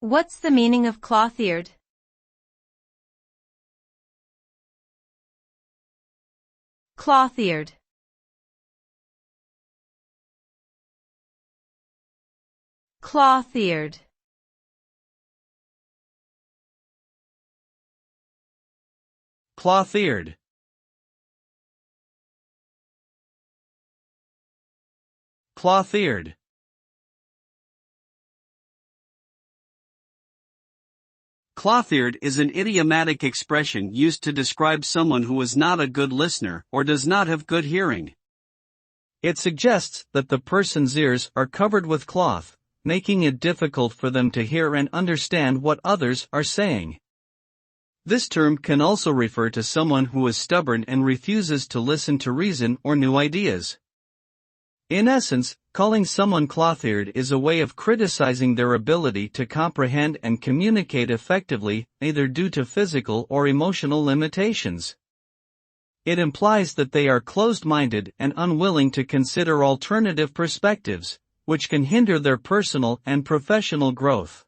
What's the meaning of cloth-eared? Cloth-eared. Cloth-eared. Cloth-eared. Cloth-eared. Cloth-eared is an idiomatic expression used to describe someone who is not a good listener or does not have good hearing. It suggests that the person's ears are covered with cloth, making it difficult for them to hear and understand what others are saying. This term can also refer to someone who is stubborn and refuses to listen to reason or new ideas. In essence, calling someone cloth-eared is a way of criticizing their ability to comprehend and communicate effectively, either due to physical or emotional limitations. It implies that they are closed-minded and unwilling to consider alternative perspectives, which can hinder their personal and professional growth.